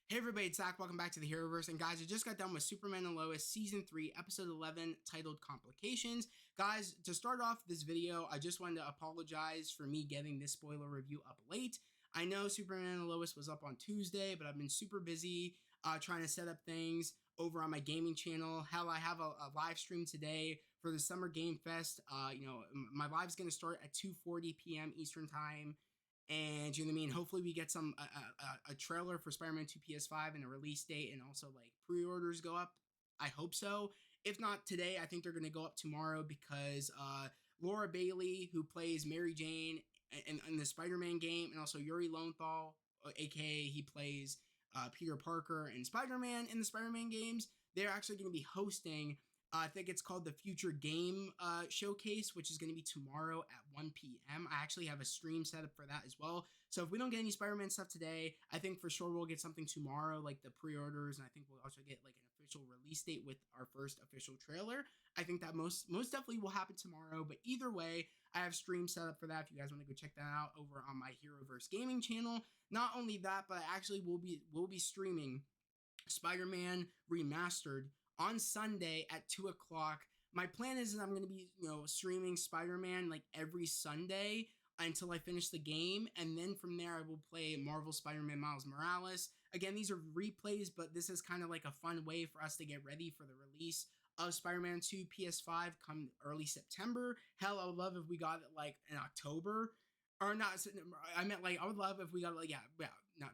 Hey everybody, it's Zach. Welcome back to the Heroverse. And guys, I just got done with Superman and Lois Season 3, Episode 11, titled Complications. Guys, to start off this video, I just wanted to apologize for me getting this spoiler review up late. I know Superman and Lois was up on Tuesday, but I've been super busy trying to set up things over on my gaming channel. Hell, I have a live stream today for the Summer Game Fest. My live's going to start at 2:40 p.m. Eastern Time. And you know what I mean? Hopefully we get a trailer for Spider-Man 2 PS5 and a release date, and also like pre-orders go up. I hope so. If not today, I think they're going to go up tomorrow because Laura Bailey, who plays Mary Jane in the Spider-Man game, and also Yuri Lowenthal, aka he plays Peter Parker and Spider-Man in the Spider-Man games, they're actually going to be hosting I think it's called the Future Game Showcase, which is going to be tomorrow at 1 p.m. I actually have a stream set up for that as well. So if we don't get any Spider-Man stuff today, I think for sure we'll get something tomorrow, like the pre-orders, and I think we'll also get like an official release date with our first official trailer. I think that most definitely will happen tomorrow. But either way, I have stream set up for that if you guys want to go check that out over on my Heroverse gaming channel. Not only that, but I actually will be streaming Spider-Man Remastered on Sunday at 2 o'clock. My plan is that I'm going to be, streaming Spider-Man like every Sunday until I finish the game. And then from there, I will play Marvel Spider-Man Miles Morales. Again, these are replays, but this is kind of like a fun way for us to get ready for the release of Spider-Man 2 PS5 come early September. Hell, I would love if we got it like in October. Or not, I meant like, I would love if we got it like, not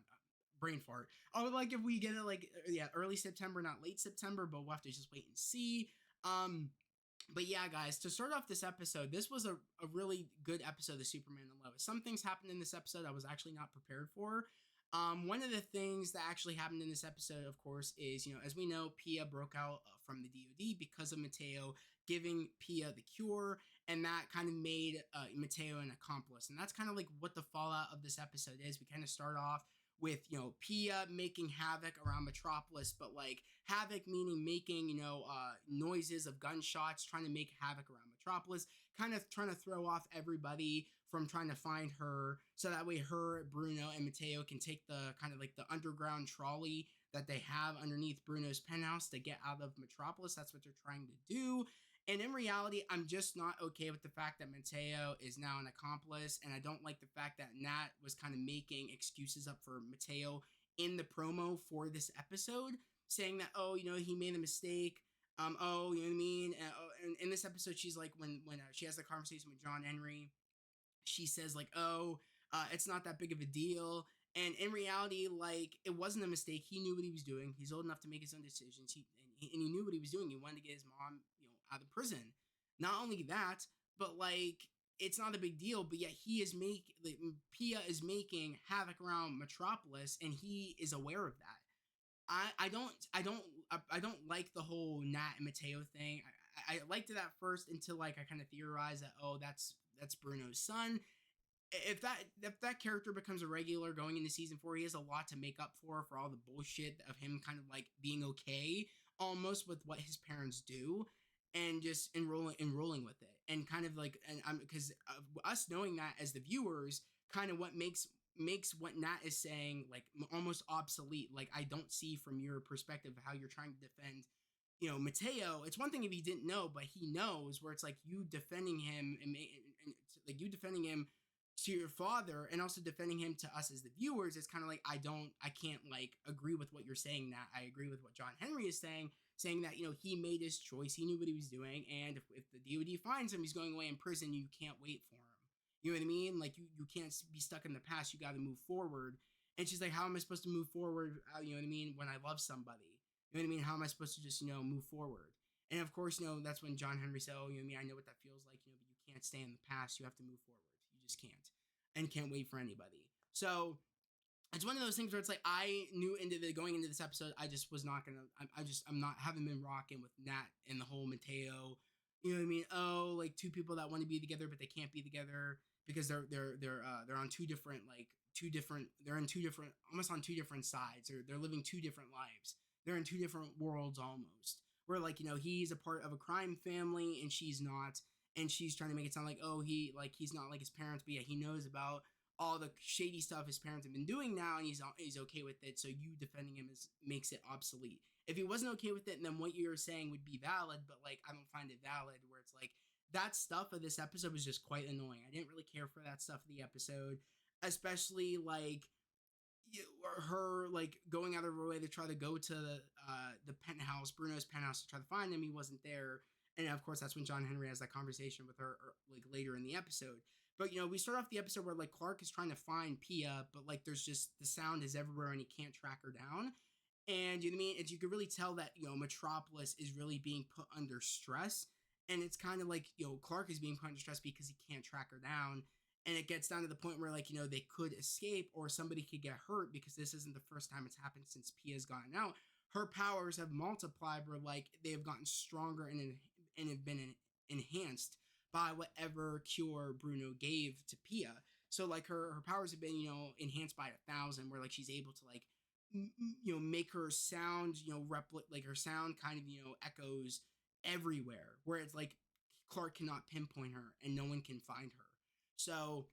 brain fart. I would like if we get it like early September, not late September, but we'll have to just wait and see. But yeah, guys, to start off this episode, this was a really good episode of Superman and Lois. Some things happened in this episode I was actually not prepared for. One of the things that actually happened in this episode, of course, is, as we know, Pia broke out from the DoD because of Mateo giving Pia the cure, and that kind of made Mateo an accomplice. And that's kind of like what the fallout of this episode is. We kind of start off with Pia making havoc around Metropolis, but like havoc meaning making noises of gunshots, trying to make havoc around Metropolis, kind of trying to throw off everybody from trying to find her, so that way her, Bruno, and Mateo can take the kind of like the underground trolley that they have underneath Bruno's penthouse to get out of Metropolis. That's what they're trying to do. And in reality, I'm just not okay with the fact that Mateo is now an accomplice. And I don't like the fact that Nat was kind of making excuses up for Mateo in the promo for this episode, saying that, he made a mistake. You know what I mean? And in this episode, she's like, when she has the conversation with John Henry, she says like, it's not that big of a deal. And in reality, like, it wasn't a mistake. He knew what he was doing. He's old enough to make his own decisions. He knew what he was doing. He wanted to get his mom, out of prison. Not only that, but like, it's not a big deal. But yet Pia is making havoc around Metropolis, and he is aware of that. I don't like the whole Nat and Mateo thing. I liked it at first until like I kind of theorized that that's Bruno's son. If that character becomes a regular going into season 4, he has a lot to make up for all the bullshit of him kind of like being okay almost with what his parents do, and just enrolling with it, and kind of like, and I'm because us knowing that as the viewers, kind of what makes what Nat is saying like almost obsolete. Like, I don't see from your perspective how you're trying to defend Mateo. It's one thing if he didn't know, but he knows, where it's like you defending him and like you defending him to your father and also defending him to us as the viewers. It's kind of like, I can't like agree with what you're saying. That I agree with what John Henry is saying that he made his choice, he knew what he was doing, and if the DoD finds him, he's going away in prison. You can't wait for him. You know what I mean? Like, you can't be stuck in the past. You got to move forward. And she's like, how am I supposed to move forward? You know what I mean? When I love somebody, you know what I mean? How am I supposed to just move forward? And of course, that's when John Henry said, oh, you know what I mean? I know what that feels like, but you can't stay in the past. You have to move forward. You just can't, and can't wait for anybody. So it's one of those things where it's like, I knew going into this episode, I just was not gonna. I'm not, haven't been rocking with Nat and the whole Mateo. You know what I mean? Oh, like two people that want to be together but they can't be together because they're on they're in two different, almost on two different sides. They're living two different lives. They're in two different worlds almost. Where like he's a part of a crime family and she's not, and she's trying to make it sound like, oh, he's not like his parents, but yeah, he knows about all the shady stuff his parents have been doing now, and he's okay with it. So you defending him makes it obsolete. If he wasn't okay with it, then what you're saying would be valid. But like, I don't find it valid. Where it's like that stuff of this episode was just quite annoying. I didn't really care for that stuff of the episode, especially like her like going out of her way to try to go to the penthouse, Bruno's penthouse, to try to find him. He wasn't there, and of course that's when John Henry has that conversation with her, like later in the episode. But we start off the episode where like Clark is trying to find Pia, but like there's just the sound is everywhere and he can't track her down. And you know what I mean? And you can really tell that Metropolis is really being put under stress, and it's kind of like Clark is being put under stress because he can't track her down, and it gets down to the point where like they could escape or somebody could get hurt because this isn't the first time it's happened since Pia's gotten out. Her powers have multiplied, where like they have gotten stronger and have been enhanced by whatever cure Bruno gave to Pia. So like her powers have been enhanced by 1,000, where like she's able to like make her sound replicate, like her sound kind of echoes everywhere, where it's like Clark cannot pinpoint her and no one can find her. So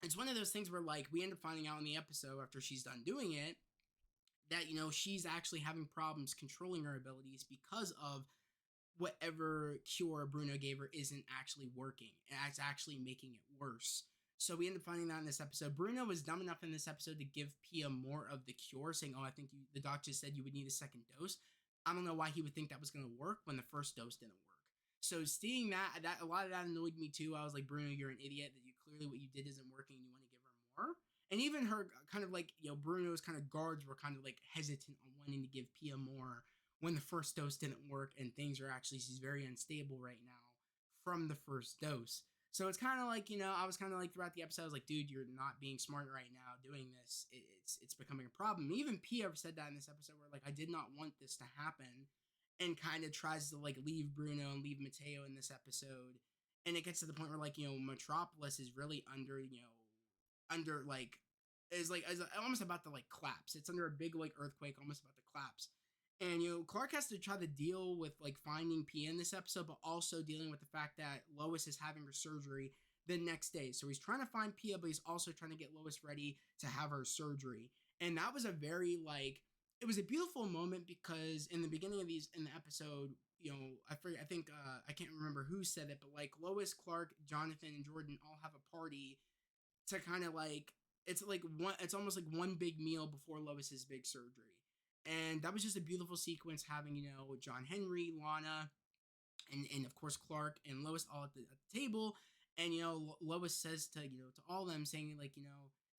it's one of those things where like we end up finding out in the episode after she's done doing it that she's actually having problems controlling her abilities because of whatever cure Bruno gave her isn't actually working, and it's actually making it worse. So we end up finding that in this episode. Bruno was dumb enough in this episode to give Pia more of the cure, saying, "Oh, I think the doctor said you would need a second dose." I don't know why he would think that was going to work when the first dose didn't work. So seeing that a lot of that annoyed me too. I was like, Bruno, you're an idiot. That you clearly what you did isn't working. You want to give her more. And even her kind of like Bruno's kind of guards were kind of like hesitant on wanting to give Pia more when the first dose didn't work, and things are actually she's very unstable right now from the first dose. So it's kind of like I was kind of like throughout the episode I was like, dude, you're not being smart right now doing this. It's becoming a problem. Even Pia said that in this episode where like I did not want this to happen, and kind of tries to like leave Bruno and leave Mateo in this episode. And it gets to the point where like Metropolis is really under like is almost about to like collapse. It's under a big like earthquake, almost about to collapse. And Clark has to try to deal with like finding Pia in this episode, but also dealing with the fact that Lois is having her surgery the next day. So he's trying to find Pia, but he's also trying to get Lois ready to have her surgery. And that was a very like it was a beautiful moment because in the beginning of in the episode, I think I can't remember who said it, but like Lois, Clark, Jonathan, and Jordan all have a party to kind of like it's almost like one big meal before Lois's big surgery. And that was just a beautiful sequence having, John Henry, Lana, and of course Clark and Lois all at the table. And, Lois says to, to all of them saying like,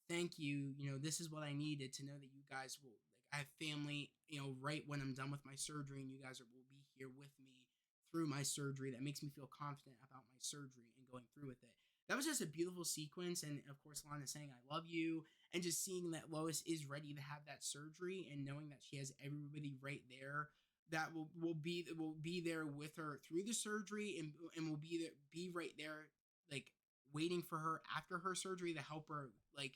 thank you. This is what I needed to know that you guys will, like, I have family, right when I'm done with my surgery, and you guys will be here with me through my surgery. That makes me feel confident about my surgery and going through with it. That was just a beautiful sequence. And of course, Lana saying, I love you. And just seeing that Lois is ready to have that surgery and knowing that she has everybody right there that will be there with her through the surgery, and will be right there, like waiting for her after her surgery to help her, like,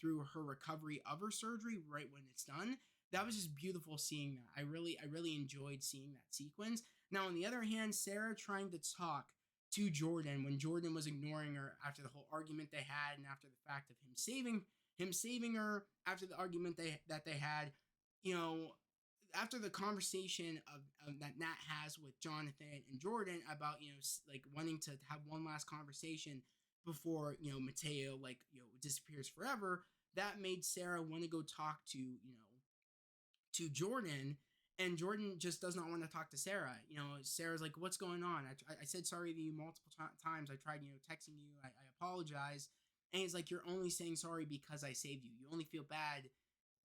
through her recovery of her surgery right when it's done. That was just beautiful seeing that. I really enjoyed seeing that sequence. Now, on the other hand, Sarah trying to talk to Jordan when Jordan was ignoring her after the whole argument they had, and after the fact of him saving her after the argument that they had, after the conversation of that Nat has with Jonathan and Jordan about like wanting to have one last conversation before Mateo like disappears forever, that made Sarah want to go talk to Jordan. And Jordan just does not want to talk to Sarah. Sarah's like, what's going on? I said sorry to you multiple times. I tried, texting you. I apologize. And he's like, you're only saying sorry because I saved you. You only feel bad.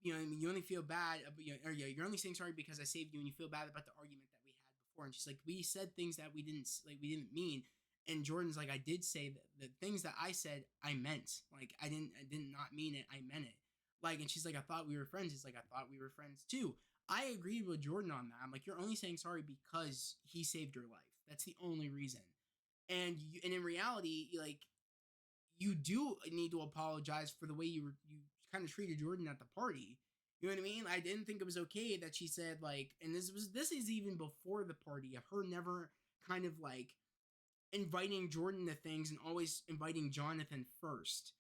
You only feel bad. You're only saying sorry because I saved you, and you feel bad about the argument that we had before. And she's like, we said things that we didn't mean. And Jordan's like, I did say that the things that I said, I meant. Like, I did not mean it. I meant it. Like, and she's like, I thought we were friends. He's like, I thought we were friends too. I agreed with Jordan on that. I'm like, you're only saying sorry because he saved your life. That's the only reason. And in reality, like, you do need to apologize for the way you kind of treated Jordan at the party. You know what I mean? I didn't think it was okay that she said like, and this is even before the party of her never kind of like inviting Jordan to things and always inviting Jonathan first.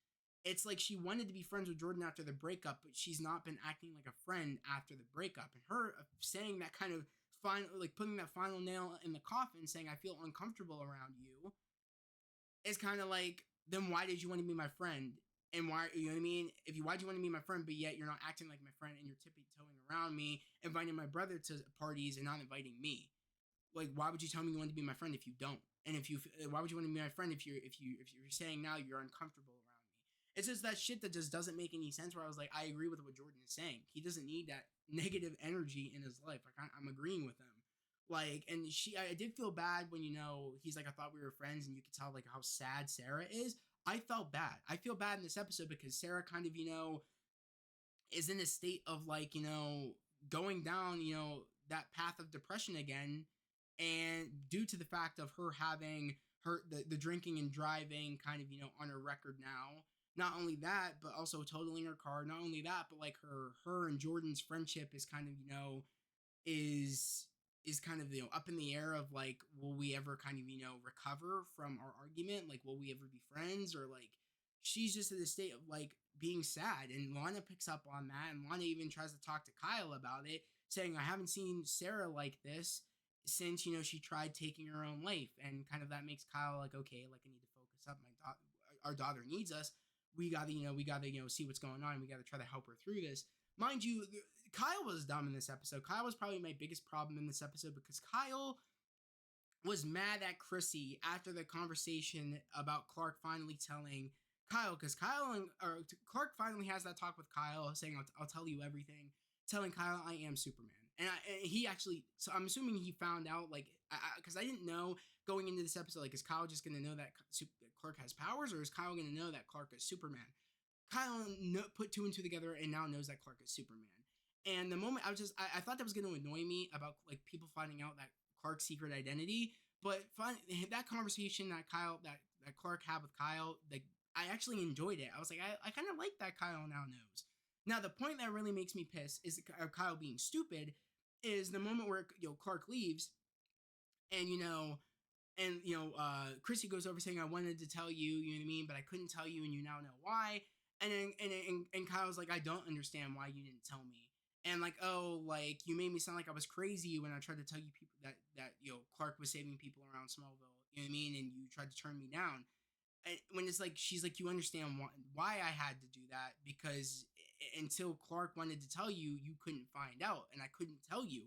it's like she wanted to be friends with Jordan after the breakup, but she's not been acting like a friend after the breakup. And her saying that kind of final, like putting that final nail in the coffin, saying I feel uncomfortable around you, is kind of like, then why did you want to be my friend? And why, you know what I mean? If you, why'd you want to be my friend, but yet you're not acting like my friend and you're tippy toeing around me, inviting my brother to parties and not inviting me? Like, why would you tell me you want to be my friend if you don't? And if you, why would you want to be my friend if you're saying now you're uncomfortable around me? It's just that shit that just doesn't make any sense. Where I was like, I agree with what Jordan is saying. He doesn't need that negative energy in his life. Like, I'm agreeing with him. Like, and I did feel bad when, he's like, I thought we were friends, and you could tell like how sad Sarah is. I felt bad. I feel bad in this episode because Sarah kind of, is in a state of like, going down, that path of depression again. And due to the fact of her having the drinking and driving kind of, on her record now. Not only that, but also totaling her car. Not only that, but like her and Jordan's friendship is kind of, is is kind of, up in the air of like, will we ever kind of, recover from our argument? Like, will we ever be friends? Or like, she's just in a state of like being sad. And Lana picks up on that, and Lana even tries to talk to Kyle about it, saying, I haven't seen Sarah like this since, she tried taking her own life. And kind of that makes Kyle like, okay, like, I need to focus up. Our daughter needs us. We gotta see what's going on. We gotta try to help her through this. Mind you, Kyle was dumb in this episode. Kyle was probably my biggest problem in this episode because Kyle was mad at Chrissy after the conversation about Clark finally telling Kyle, because Clark finally has that talk with Kyle, saying, I'll tell you everything, telling Kyle, I am Superman. And he actually, so I'm assuming he found out, like, because I didn't know going into this episode, like, is Kyle just going to know that Clark has powers, or is Kyle going to know that Clark is Superman? Kyle put two and two together and now knows that Clark is Superman. And the moment I thought that was going to annoy me about like people finding out that Clark's secret identity, but that conversation that Clark had with Kyle, like, I actually enjoyed it. I was like, I kind of like that Kyle now knows. Now the point that really makes me piss is Kyle being stupid. Is the moment where Clark leaves, and Chrissy goes over saying, I wanted to tell you, you know what I mean, but I couldn't tell you, and you now know why. And Kyle's like, I don't understand why you didn't tell me. And like, oh, like, you made me sound like I was crazy when I tried to tell you people that Clark was saving people around Smallville, you know what I mean, and you tried to turn me down. And when it's like, she's like, you understand why I had to do that, because until Clark wanted to tell you, you couldn't find out, and I couldn't tell you.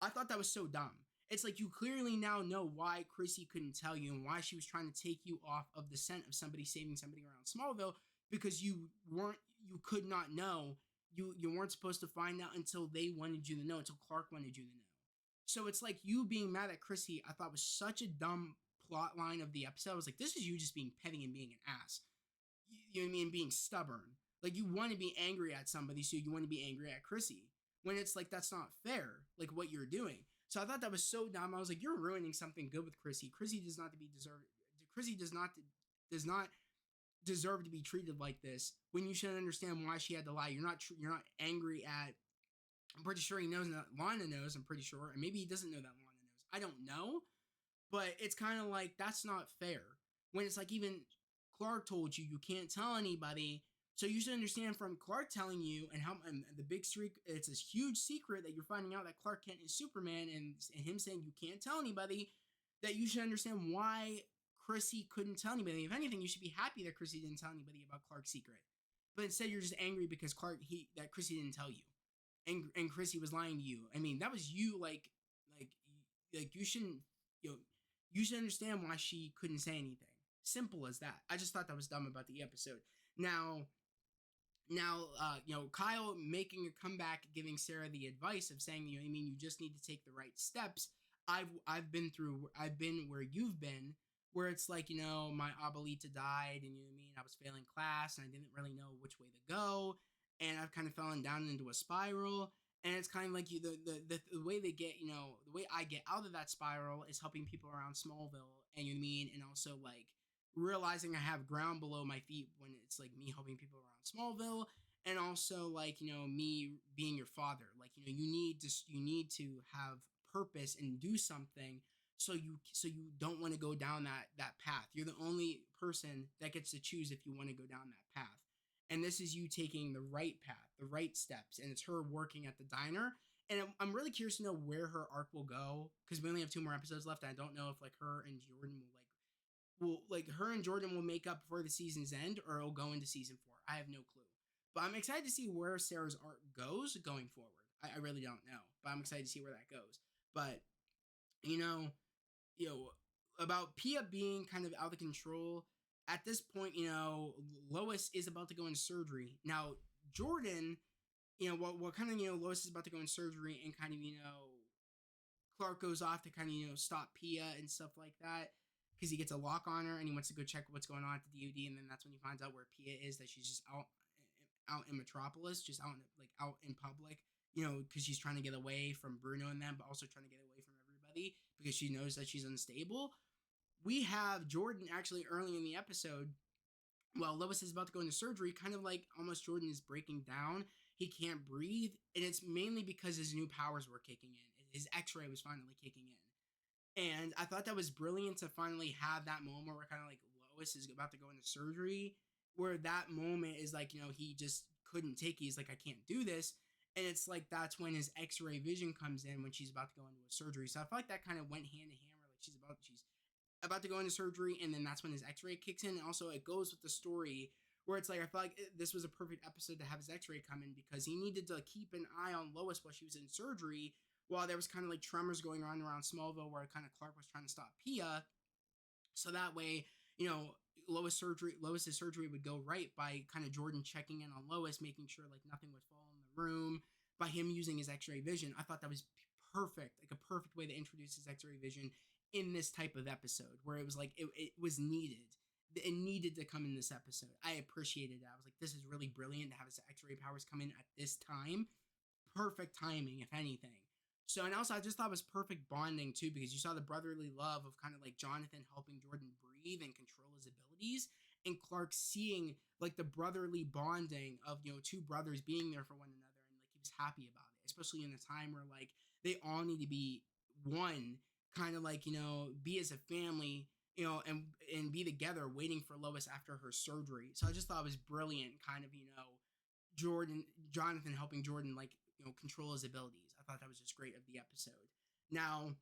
I thought that was so dumb. It's like, you clearly now know why Chrissy couldn't tell you and why she was trying to take you off of the scent of somebody saving somebody around Smallville, because you could not know. You weren't supposed to find out until they wanted you to know, until Clark wanted you to know. So it's like, you being mad at Chrissy, I thought was such a dumb plot line of the episode. I was like, this is you just being petty and being an ass. You know what I mean? Being stubborn. Like, you want to be angry at somebody, so you want to be angry at Chrissy. When it's like, that's not fair, like, what you're doing. So I thought that was so dumb. I was like, you're ruining something good with Chrissy. Chrissy does not deserve to be treated like this, when you should understand why she had to lie. You're not angry at. I'm pretty sure he knows that Lana knows. I'm pretty sure, and maybe he doesn't know that Lana knows. I don't know, but it's kind of like, that's not fair. When it's like, even Clark told you can't tell anybody. So you should understand from Clark telling you, and the big streak, it's this huge secret that you're finding out that Clark Kent is Superman, and him saying you can't tell anybody, that you should understand why Chrissy couldn't tell anybody. If anything, you should be happy that Chrissy didn't tell anybody about Clark's secret. But instead, you're just angry because that Chrissy didn't tell you, and Chrissy was lying to you. I mean, that was you, like you shouldn't, you should understand why she couldn't say anything. Simple as that. I just thought that was dumb about the episode. Now, Kyle making a comeback, giving Sarah the advice of saying, you just need to take the right steps. I've been where you've been, where it's like, my abuelita died, and I was failing class, and I didn't really know which way to go, and I've kind of fallen down into a spiral. And it's kind of like, the way they get, the way I get out of that spiral is helping people around Smallville, and and also like realizing I have ground below my feet, when it's like me helping people around Smallville, and also like, me being your father. Like, you need to have purpose and do something, so you don't want to go down that path. You're the only person that gets to choose if you want to go down that path. and this is you taking the right path, the right steps, and it's her working at the diner. And I'm really curious to know where her arc will go because we only have 2 more episodes left. And I don't know if like her and Jordan her and Jordan will make up before the season's end, or it'll go into season 4. I have no clue, but I'm excited to see where Sarah's arc goes going forward. I really don't know, but I'm excited to see where that goes. But you know, you know about Pia being kind of out of control at this point. Lois is about to go into surgery now. Jordan, what kind of Lois is about to go in surgery, and kind of Clark goes off to kind of stop Pia and stuff like that because he gets a lock on her and he wants to go check what's going on at the DoD, and then that's when he finds out where Pia is, that she's just out in Metropolis, just out in public, because she's trying to get away from Bruno and them, but also trying to get away from everybody because she knows that she's unstable. We have Jordan actually early in the episode, while Lois is about to go into surgery, kind of like almost Jordan is breaking down. He can't breathe, and it's mainly because his new powers were kicking in. His X-ray was finally kicking in, and I thought that was brilliant to finally have that moment where kind of like Lois is about to go into surgery, where that moment is like he just couldn't take it. He's like, I can't do this, and it's like that's when his X-ray vision comes in when she's about to go into a surgery. So I feel like that kind of went hand in hand, where like she's about to go into surgery, and then that's when his X-ray kicks in. And also, it goes with the story where it's like I feel like this was a perfect episode to have his X-ray come in because he needed to keep an eye on Lois while she was in surgery, while there was kind of like tremors going on around Smallville, where kind of Clark was trying to stop Pia, so that way Lois's surgery would go right by kind of Jordan checking in on Lois, making sure like nothing would fall in the room by him using his X-ray vision. I thought that was perfect, like a perfect way to introduce his X-ray vision in this type of episode, where it was like it was needed. It needed to come in this episode. I appreciated that. I was like, this is really brilliant to have his X-ray powers come in at this time. Perfect timing, if anything. So, and also I just thought it was perfect bonding too, because you saw the brotherly love of kind of like Jonathan helping Jordan breathe and control his abilities, and Clark seeing like the brotherly bonding of two brothers being there for one another, and like he was happy about it, especially in a time where like they all need to be one, kind of like be as a family, and be together waiting for Lois after her surgery. So I just thought it was brilliant, kind of Jonathan helping Jordan like control his abilities. I thought that was just great of the episode. Now,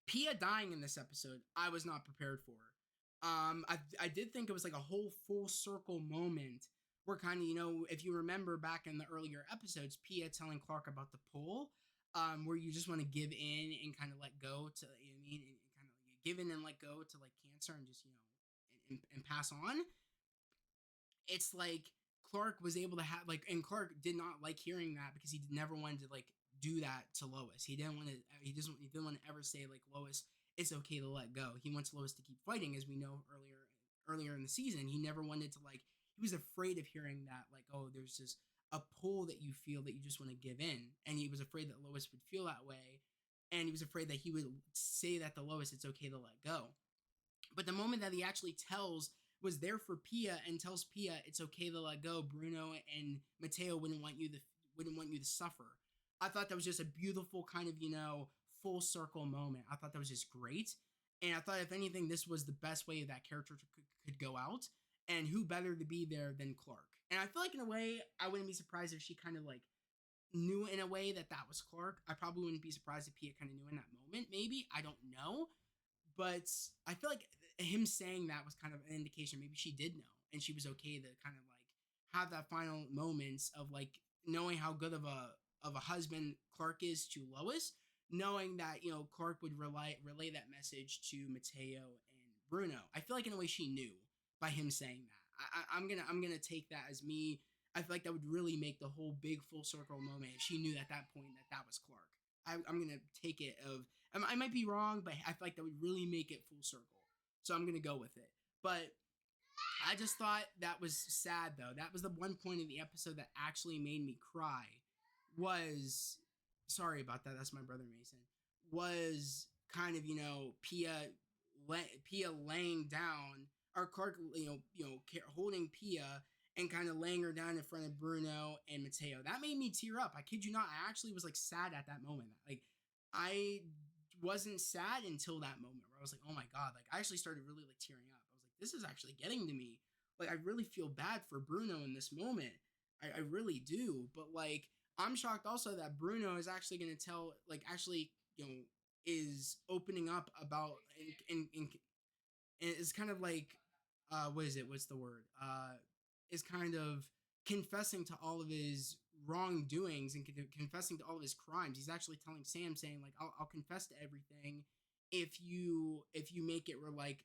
Pia dying in this episode, I was not prepared for. I did think it was like a whole full circle moment where kind of if you remember back in the earlier episodes, Pia telling Clark about the pull, where you just want to give in and kind of let go to, you know what I mean, and kind of like give in and let go to like cancer and just and pass on. It's like Clark was able to have like, and Clark did not like hearing that because he never wanted to like do that to Lois. He didn't want to. He didn't want to ever say like, Lois, it's okay to let go. He wants Lois to keep fighting, as we know earlier in the season. He never wanted to like. He was afraid of hearing that like, oh, there's just a pull that you feel that you just want to give in, and he was afraid that Lois would feel that way, and he was afraid that he would say that to Lois, it's okay to let go. But the moment that he actually was there for Pia and tells Pia it's okay to let go, Bruno and Mateo wouldn't want you to suffer. I thought that was just a beautiful kind of full circle moment. I thought that was just great, and I thought if anything, this was the best way that character could go out. And who better to be there than Clark? And I feel like in a way, I wouldn't be surprised if she kind of like knew in a way that was Clark. I probably wouldn't be surprised if Pia kind of knew in that moment. Maybe, I don't know. But I feel like him saying that was kind of an indication maybe she did know, and she was okay to kind of like have that final moments of like knowing how good of a husband Clark is to Lois, knowing that Clark would relay that message to Mateo and Bruno. I feel like in a way she knew by him saying that. I'm gonna take that as me. I feel like that would really make the whole big full circle moment if she knew at that point that was Clark. I'm gonna take it of. I might be wrong, but I feel like that would really make it full circle. So I'm gonna go with it. But I just thought that was sad though. That was the one point in the episode that actually made me cry. Was sorry about that. That's my brother Mason. Was kind of Pia laying down, or Clark holding Pia and kind of laying her down in front of Bruno and Mateo. That made me tear up. I kid you not. I actually was like sad at that moment. Like I wasn't sad until that moment where I was like, oh my god, like I actually started really like tearing up. I was like, this is actually getting to me. like I really feel bad for Bruno in this moment. I really do. But like I'm shocked also that Bruno is actually going to tell like actually is opening up about and is kind of like what is it? What's the word? Is kind of confessing to all of his wrongdoings and confessing to all of his crimes. He's actually telling Sam, saying like, I'll confess to everything if you make it where like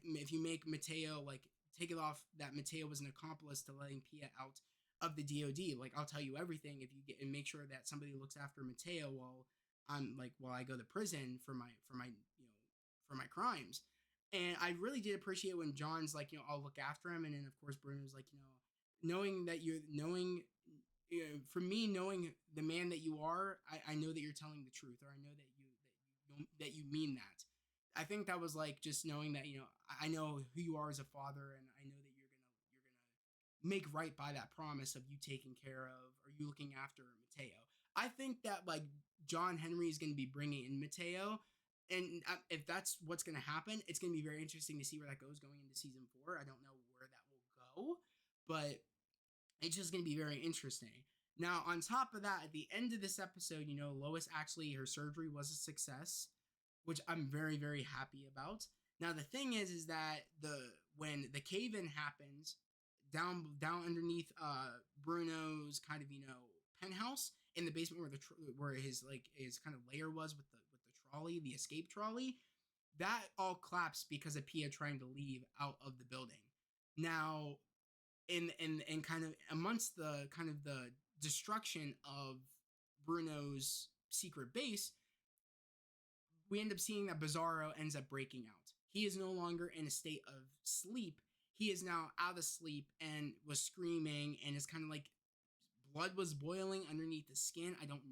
if you make Mateo like take it off that Mateo was an accomplice to letting Pia out of the DOD. Like I'll tell you everything if you get and make sure that somebody looks after Mateo while I go to prison for my crimes. And I really did appreciate when John's like, I'll look after him. And then, of course, Bruno's like, knowing that for me, knowing the man that you are, I know that you're telling the truth, or I know that you mean that. I think that was like just knowing that, I know who you are as a father, and I know that you're gonna make right by that promise of you taking care of or you looking after Mateo. I think that like John Henry is going to be bringing in Mateo, and if that's what's going to happen, it's going to be very interesting to see where that goes going into season 4. I don't know where that will go, but it's just going to be very interesting. Now, on top of that, at the end of this episode, Lois actually, her surgery was a success, which I'm very, very happy about. Now, the thing is that when the cave-in happens, down underneath Bruno's kind of penthouse in the basement where his kind of lair was with the trolley, the escape trolley, that all collapsed because of Pia trying to leave out of the building. Now, in kind of amongst the kind of the destruction of Bruno's secret base, we end up seeing that Bizarro ends up breaking out. He is no longer in a state of sleep. He is now out of sleep and was screaming, and it's kind of like blood was boiling underneath the skin. I don't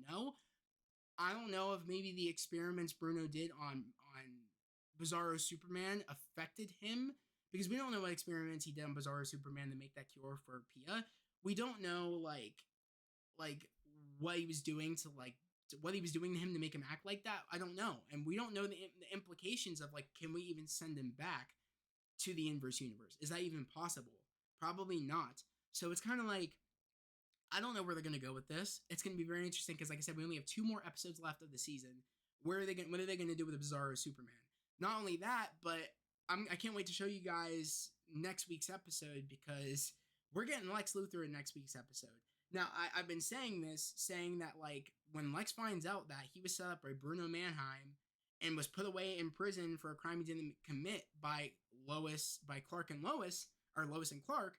know if maybe the experiments Bruno did on Bizarro Superman affected him, because we don't know what experiments he did on Bizarro Superman to make that cure for Pia. We don't know like what he was doing to him to make him act like that. I don't know, and we don't know the implications of like, can we even send him back to the inverse universe? Is that even possible? Probably not. So it's kind of like, I don't know where they're going to go with this. It's going to be very interesting because, like I said, we only have 2 more episodes left of the season. What are they going to do with the Bizarro Superman? Not only that, but I can't wait to show you guys next week's episode, because we're getting Lex Luthor in next week's episode. Now, I've been saying that like when Lex finds out that he was set up by Bruno Mannheim and was put away in prison for a crime he didn't commit by Clark and Lois, or Lois and Clark,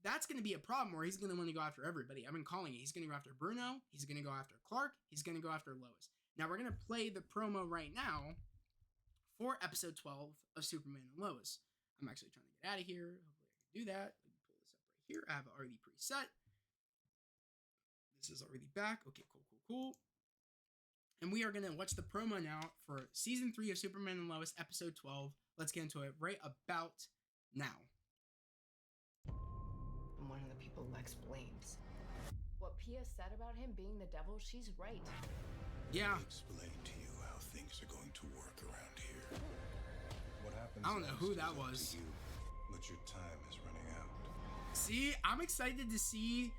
that's going to be a problem where he's going to want to go after everybody. I've been calling it. He's going to go after Bruno. He's going to go after Clark. He's going to go after Lois. Now, we're going to play the promo right now for episode 12 of Superman and Lois. I'm actually trying to get out of here. Hopefully I can do that. Let me pull this up right here. I have it already preset. This is already back. Okay, cool. And we are going to watch the promo now for season 3 of Superman and Lois, episode 12. Let's get into it right about now. I'm one of the people Lex blames. What Pia said about him being the devil, she's right. Yeah. I'll explain to you how things are going to work around here. What happens? I don't know who that was. You, but your time is running out. See, I'm excited to see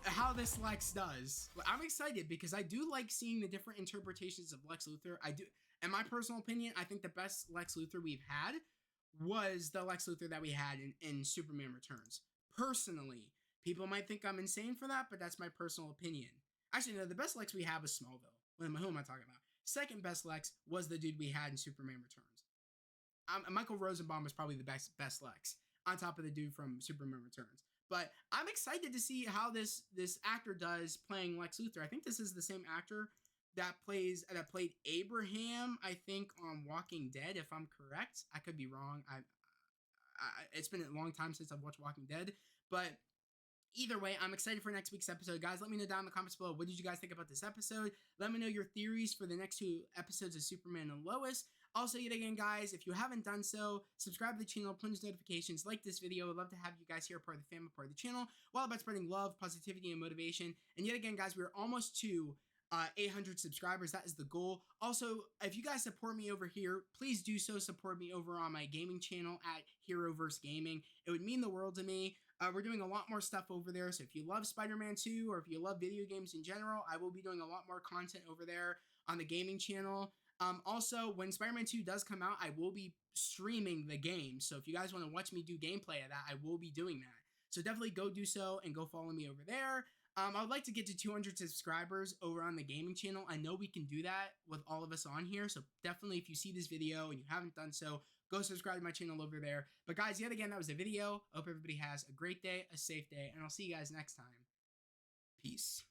how this Lex does. I'm excited because I do like seeing the different interpretations of Lex Luthor. I do, in my personal opinion, I think the best Lex Luthor we've had was the Lex Luthor that we had in Superman Returns. Personally, people might think I'm insane for that, but that's my personal opinion. Actually, no, the best Lex we had was Smallville. Who am I talking about? Second best Lex was the dude we had in Superman Returns. Michael Rosenbaum was probably the best Lex, on top of the dude from Superman Returns. But I'm excited to see how this actor does playing Lex Luthor. I think this is the same actor that played Abraham, I think, on Walking Dead, if I'm correct. I could be wrong. It's been a long time since I've watched Walking Dead. But either way, I'm excited for next week's episode. Guys, let me know down in the comments below, what did you guys think about this episode? Let me know your theories for the next 2 episodes of Superman and Lois. Also, yet again, guys, if you haven't done so, subscribe to the channel, punch notifications, like this video. I'd love to have you guys here, part of the family, part of the channel, all about spreading love, positivity, and motivation. And yet again, guys, we're almost to 800 subscribers. That is the goal. Also, if you guys support me over here, please do so. Support me over on my gaming channel at Heroverse Gaming. It would mean the world to me. We're doing a lot more stuff over there. So if you love Spider-Man 2 or if you love video games in general, I will be doing a lot more content over there on the gaming channel. Also, when Spider-Man 2 does come out, I will be streaming the game. So if you guys want to watch me do gameplay of that, I will be doing that. So definitely go do so and go follow me over there. I would like to get to 200 subscribers over on the gaming channel. I know we can do that with all of us on here. So definitely, if you see this video and you haven't done so, go subscribe to my channel over there. But guys, yet again, that was a video. I hope everybody has a great day, a safe day, and I'll see you guys next time. Peace.